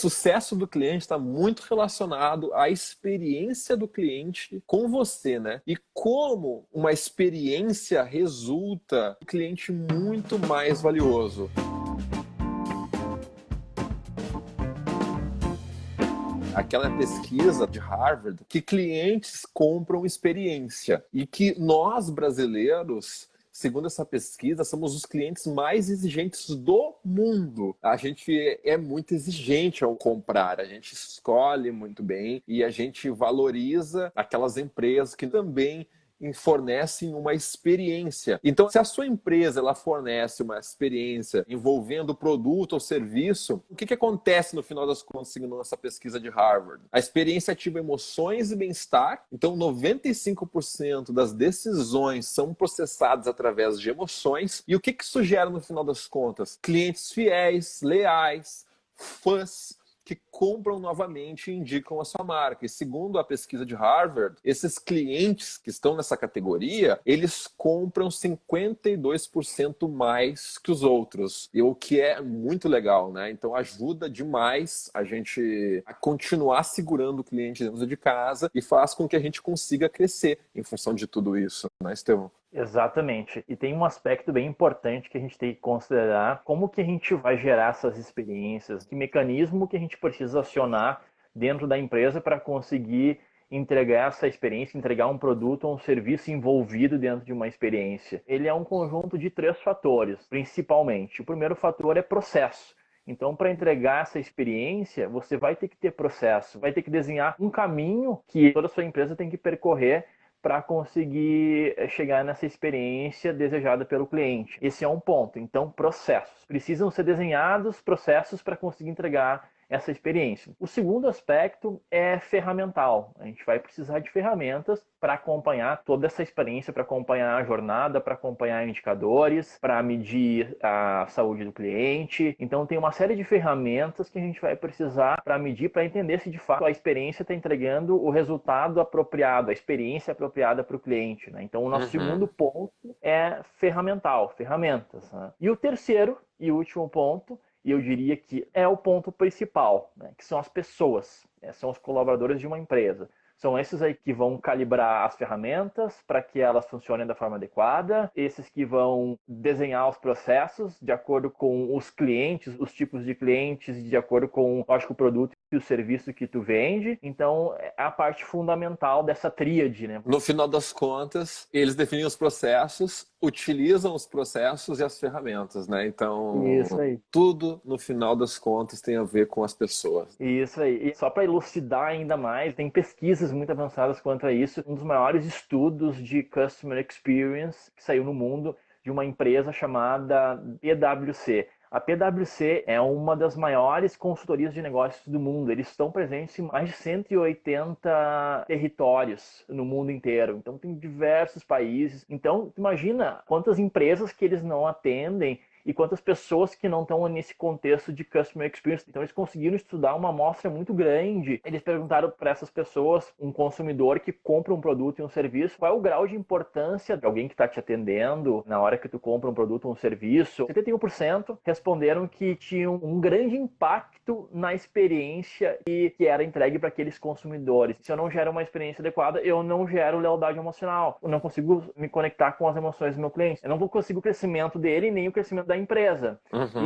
sucesso do cliente está muito relacionado à experiência do cliente com você, né? E como uma experiência resulta um cliente muito mais valioso. Aquela pesquisa de Harvard que clientes compram experiência e que nós brasileiros, segundo essa pesquisa, somos os clientes mais exigentes do mundo. A gente é muito exigente ao comprar, a gente escolhe muito bem e a gente valoriza aquelas empresas que também fornecem uma experiência. Então, se a sua empresa ela fornece uma experiência envolvendo produto ou serviço, o que acontece no final das contas, segundo essa pesquisa de Harvard? A experiência ativa emoções e bem-estar. Então, 95% das decisões são processadas através de emoções. E o que isso gera no final das contas? Clientes fiéis, leais, fãs, que compram novamente e indicam a sua marca. E segundo a pesquisa de Harvard, esses clientes que estão nessa categoria, eles compram 52% mais que os outros, e o que é muito legal, né? Então ajuda demais a gente a continuar segurando o cliente dentro de casa e faz com que a gente consiga crescer em função de tudo isso, né, Estevão? Exatamente. E tem um aspecto bem importante que a gente tem que considerar: como que a gente vai gerar essas experiências, que mecanismo que a gente precisa acionar dentro da empresa para conseguir entregar essa experiência, entregar um produto ou um serviço envolvido dentro de uma experiência. Ele é um conjunto de 3 fatores, principalmente. O primeiro fator é processo. Então, para entregar essa experiência, você vai ter que ter processo, vai ter que desenhar um caminho que toda a sua empresa tem que percorrer para conseguir chegar nessa experiência desejada pelo cliente. Esse é um ponto. Então, processos. Precisam ser desenhados processos para conseguir entregar essa experiência. O segundo aspecto é ferramental. A gente vai precisar de ferramentas para acompanhar toda essa experiência, para acompanhar a jornada, para acompanhar indicadores, para medir a saúde do cliente. Então tem uma série de ferramentas que a gente vai precisar para medir, para entender se de fato a experiência está entregando o resultado apropriado, a experiência apropriada para o cliente, né? Então o nosso segundo ponto é ferramental, ferramentas, né? E o terceiro e último ponto, e eu diria que é o ponto principal, né, que são as pessoas, são os colaboradores de uma empresa. São esses aí que vão calibrar as ferramentas para que elas funcionem da forma adequada, esses que vão desenhar os processos de acordo com os clientes, os tipos de clientes, de acordo com, lógico, o produto e o serviço que tu vende. Então, é a parte fundamental dessa tríade, né? No final das contas, eles definem os processos, utilizam os processos e as ferramentas, né? Então, Isso aí. tudo, no final das contas, tem a ver com as pessoas. Isso aí. E só para elucidar ainda mais, tem pesquisas muito avançadas quanto a isso. Um dos maiores estudos de Customer Experience que saiu no mundo, de uma empresa chamada PwC. A PwC é uma das maiores consultorias de negócios do mundo. Eles estão presentes em mais de 180 territórios no mundo inteiro. Então, tem diversos países. Então, imagina quantas empresas que eles não atendem e quantas pessoas que não estão nesse contexto de Customer Experience. Então, eles conseguiram estudar uma amostra muito grande. Eles perguntaram para essas pessoas, um consumidor que compra um produto e um serviço, qual é o grau de importância de alguém que está te atendendo na hora que tu compra um produto ou um serviço. 71% responderam que tinham um grande impacto na experiência que era entregue para aqueles consumidores. Se eu não gero uma experiência adequada, eu não gero lealdade emocional. Eu não consigo me conectar com as emoções do meu cliente. Eu não consigo o crescimento dele, nem o crescimento da empresa.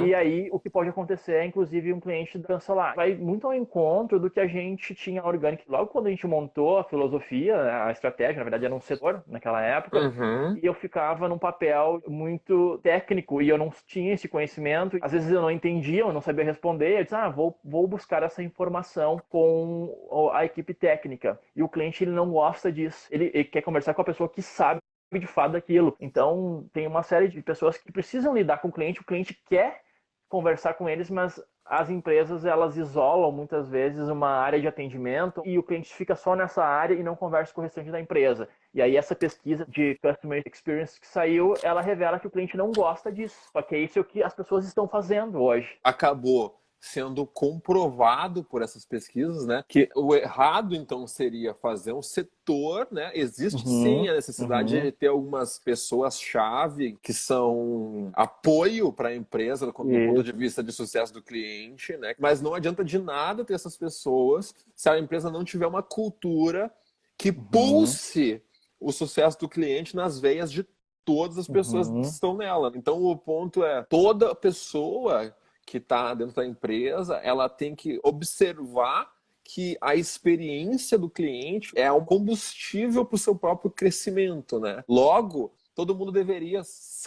E aí, o que pode acontecer é, inclusive, um cliente cancelar. Vai muito ao encontro do que a gente tinha orgânico. Logo quando a gente montou a filosofia, a estratégia, na verdade era um setor naquela época, e eu ficava num papel muito técnico e eu não tinha esse conhecimento. Às vezes eu não entendia, eu não sabia responder. Eu disse, vou buscar essa informação com a equipe técnica. E o cliente, ele não gosta disso. Ele quer conversar com a pessoa que sabe de fato daquilo. Então, tem uma série de pessoas que precisam lidar com o cliente quer conversar com eles, mas as empresas, elas isolam muitas vezes uma área de atendimento e o cliente fica só nessa área e não conversa com o restante da empresa. E aí essa pesquisa de Customer Experience que saiu, ela revela que o cliente não gosta disso. Só que é isso que as pessoas estão fazendo hoje. Acabou sendo comprovado por essas pesquisas, né, que o errado, então, seria fazer um setor, né, existe sim a necessidade de ter algumas pessoas-chave que são apoio para a empresa do ponto de vista de sucesso do cliente, né, mas não adianta de nada ter essas pessoas se a empresa não tiver uma cultura que pulse o sucesso do cliente nas veias de todas as pessoas que estão nela. Então, o ponto é, toda pessoa que está dentro da empresa, ela tem que observar que a experiência do cliente é um combustível para o seu próprio crescimento, né? Logo, todo mundo deveria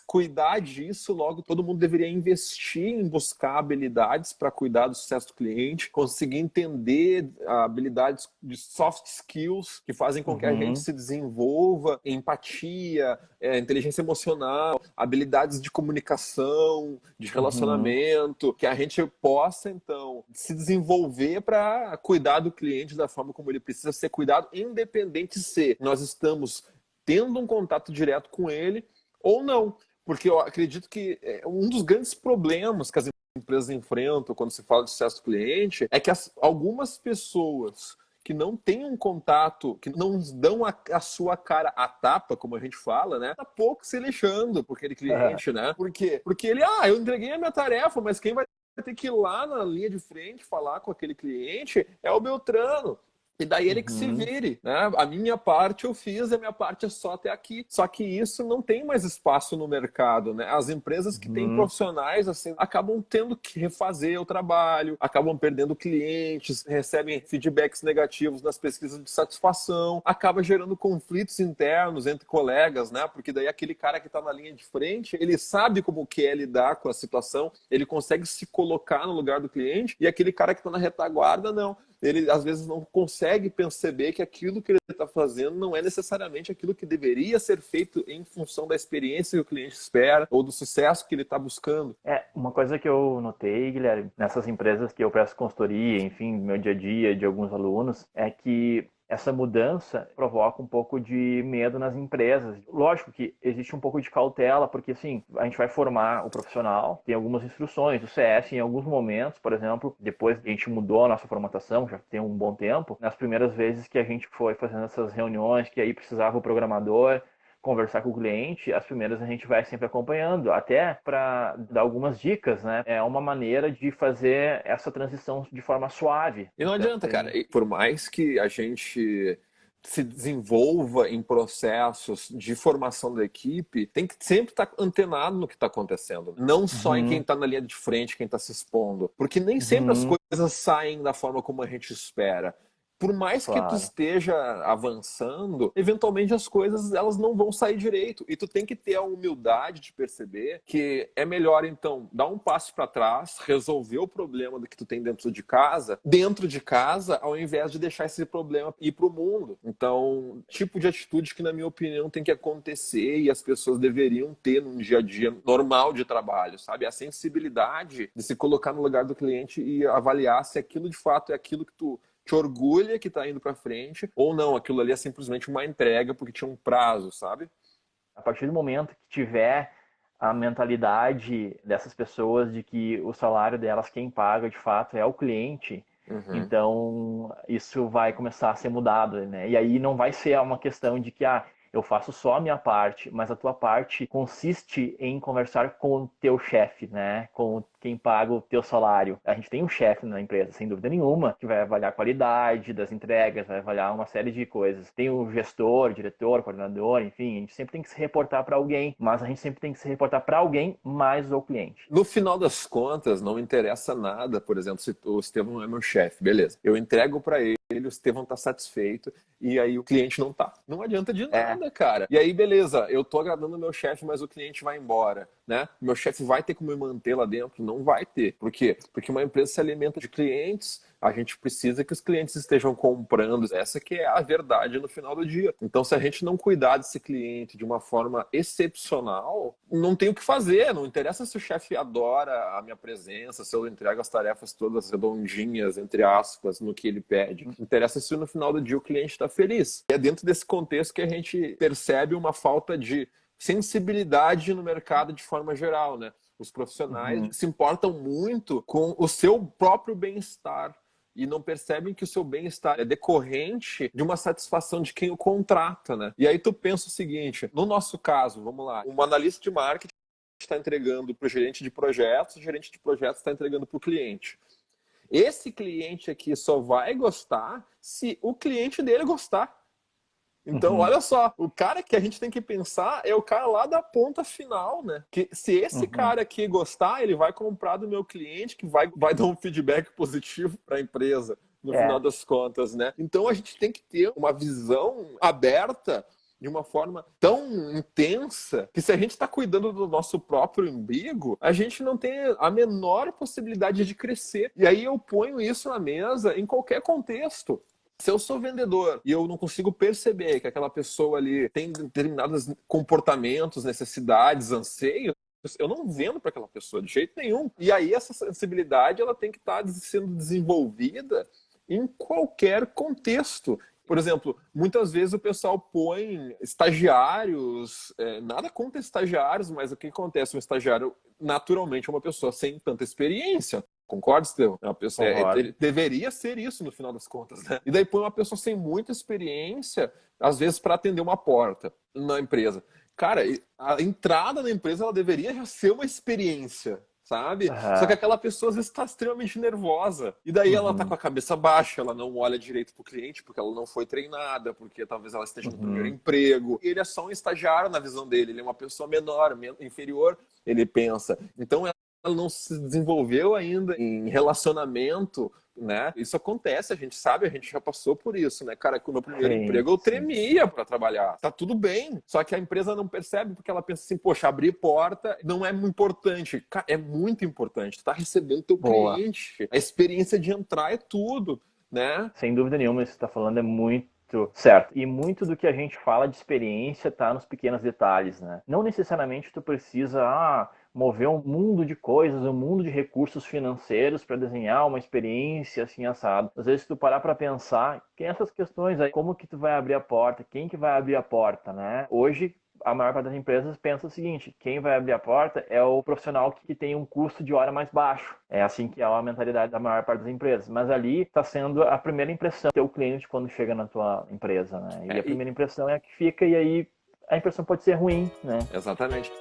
cuidar disso, logo todo mundo deveria investir em buscar habilidades para cuidar do sucesso do cliente, conseguir entender habilidades de soft skills que fazem com que a gente se desenvolva, empatia, inteligência emocional, habilidades de comunicação, de relacionamento, que a gente possa, então, se desenvolver para cuidar do cliente da forma como ele precisa ser cuidado, independente se nós estamos tendo um contato direto com ele ou não. Porque eu acredito que um dos grandes problemas que as empresas enfrentam quando se fala de sucesso do cliente é que algumas pessoas que não têm um contato, que não dão a sua cara à tapa, como a gente fala, né? Tá pouco se lixando por aquele cliente, né? Por quê? Porque ele, eu entreguei a minha tarefa, mas quem vai ter que ir lá na linha de frente falar com aquele cliente é o Beltrano. E daí ele que se vire, né? A minha parte eu fiz, a minha parte é só até aqui. Só que isso não tem mais espaço no mercado, né? As empresas que têm profissionais assim acabam tendo que refazer o trabalho, acabam perdendo clientes, recebem feedbacks negativos nas pesquisas de satisfação, acaba gerando conflitos internos entre colegas, né? Porque daí aquele cara que está na linha de frente, ele sabe como que é lidar com a situação, ele consegue se colocar no lugar do cliente, e aquele cara que está na retaguarda, não. Ele às vezes não consegue perceber que aquilo que ele está fazendo não é necessariamente aquilo que deveria ser feito em função da experiência que o cliente espera ou do sucesso que ele está buscando. Uma coisa que eu notei, Guilherme, nessas empresas que eu presto consultoria, enfim, no meu dia a dia, de alguns alunos, é que essa mudança provoca um pouco de medo nas empresas. Lógico que existe um pouco de cautela, porque assim, a gente vai formar o profissional, tem algumas instruções. O CS, em alguns momentos, por exemplo, depois que a gente mudou a nossa formatação, já tem um bom tempo, nas primeiras vezes que a gente foi fazendo essas reuniões, que aí precisava o programador conversar com o cliente, as primeiras a gente vai sempre acompanhando, até para dar algumas dicas, né? É uma maneira de fazer essa transição de forma suave. E não adianta, cara. E por mais que a gente se desenvolva em processos de formação da equipe, tem que sempre estar antenado no que está acontecendo. Não só em quem está na linha de frente, quem está se expondo. Porque nem sempre as coisas saem da forma como a gente espera. Por mais que tu esteja avançando, eventualmente as coisas elas não vão sair direito. E tu tem que ter a humildade de perceber que é melhor, então, dar um passo para trás, resolver o problema do que tu tem dentro de casa, ao invés de deixar esse problema ir para o mundo. Então, tipo de atitude que, na minha opinião, tem que acontecer e as pessoas deveriam ter num dia a dia normal de trabalho, sabe? A sensibilidade de se colocar no lugar do cliente e avaliar se aquilo de fato é aquilo que tu te orgulha que tá indo para frente, ou não, aquilo ali é simplesmente uma entrega porque tinha um prazo, sabe? A partir do momento que tiver a mentalidade dessas pessoas de que o salário delas, quem paga de fato é o cliente, então isso vai começar a ser mudado, né? E aí não vai ser uma questão de que, eu faço só a minha parte, mas a tua parte consiste em conversar com o teu chefe, né? Com quem paga o teu salário. A gente tem um chefe na empresa, sem dúvida nenhuma, que vai avaliar a qualidade das entregas, vai avaliar uma série de coisas. Tem o gestor, diretor, coordenador, enfim, a gente sempre tem que se reportar para alguém, mas a gente sempre tem que se reportar para alguém mais o cliente. No final das contas, não interessa nada, por exemplo, se o Estevão é meu chefe, beleza. Eu entrego para ele, o Estevão tá satisfeito e aí o cliente não tá. Não adianta de nada, cara. E aí, beleza, eu tô agradando o meu chefe, mas o cliente vai embora, né? Meu chefe vai ter como me manter lá dentro? Não vai ter. Por quê? Porque uma empresa se alimenta de clientes, a gente precisa que os clientes estejam comprando. Essa que é a verdade no final do dia. Então, se a gente não cuidar desse cliente de uma forma excepcional, não tem o que fazer. Não interessa se o chefe adora a minha presença, se eu entrego as tarefas todas redondinhas, entre aspas, no que ele pede. Interessa se no final do dia o cliente está feliz. E é dentro desse contexto que a gente percebe uma falta de sensibilidade no mercado de forma geral, né? Os profissionais se importam muito com o seu próprio bem-estar e não percebem que o seu bem-estar é decorrente de uma satisfação de quem o contrata, né? E aí tu pensa o seguinte, no nosso caso, vamos lá, um analista de marketing está entregando para o gerente de projetos, o gerente de projetos está entregando para o cliente. Esse cliente aqui só vai gostar se o cliente dele gostar. Então, olha só, o cara que a gente tem que pensar é o cara lá da ponta final, né? Que se esse cara aqui gostar, ele vai comprar do meu cliente, que vai dar um feedback positivo para a empresa, no final das contas, né? Então, a gente tem que ter uma visão aberta de uma forma tão intensa que se a gente está cuidando do nosso próprio umbigo, a gente não tem a menor possibilidade de crescer. E aí eu ponho isso na mesa em qualquer contexto. Se eu sou vendedor e eu não consigo perceber que aquela pessoa ali tem determinados comportamentos, necessidades, anseios, eu não vendo para aquela pessoa de jeito nenhum. E aí essa sensibilidade ela tem que estar sendo desenvolvida em qualquer contexto. Por exemplo, muitas vezes o pessoal põe estagiários, nada contra estagiários, mas o que acontece? Um estagiário, naturalmente, é uma pessoa sem tanta experiência. Concorda, Estevão? É uma pessoa, deveria ser isso no final das contas, né? E daí põe uma pessoa sem muita experiência, às vezes, para atender uma porta na empresa. Cara, a entrada na empresa ela deveria já ser uma experiência, sabe? Só que aquela pessoa às vezes está extremamente nervosa. E daí ela tá com a cabeça baixa, ela não olha direito pro cliente, porque ela não foi treinada, porque talvez ela esteja no primeiro emprego. E ele é só um estagiário na visão dele, ele é uma pessoa menor, inferior, ele pensa. Então ela não se desenvolveu ainda em relacionamento, né? Isso acontece, a gente sabe, a gente já passou por isso, né? Cara, com o meu primeiro emprego eu tremia para trabalhar. Tá tudo bem, só que a empresa não percebe porque ela pensa assim, poxa, abrir porta não é importante. Cara, é muito importante. Tu tá recebendo teu cliente. A experiência de entrar é tudo, né? Sem dúvida nenhuma, isso que você tá falando é muito certo. E muito do que a gente fala de experiência tá nos pequenos detalhes, né? Não necessariamente tu precisa mover um mundo de coisas, um mundo de recursos financeiros para desenhar uma experiência assim assado. Às vezes, se tu parar para pensar, tem essas questões aí, como que tu vai abrir a porta, quem que vai abrir a porta, né? Hoje, a maior parte das empresas pensa o seguinte, quem vai abrir a porta é o profissional que tem um custo de hora mais baixo. É assim que é a mentalidade da maior parte das empresas. Mas ali está sendo a primeira impressão do teu cliente quando chega na tua empresa, né? E a primeira impressão é a que fica, e aí a impressão pode ser ruim, né? Exatamente.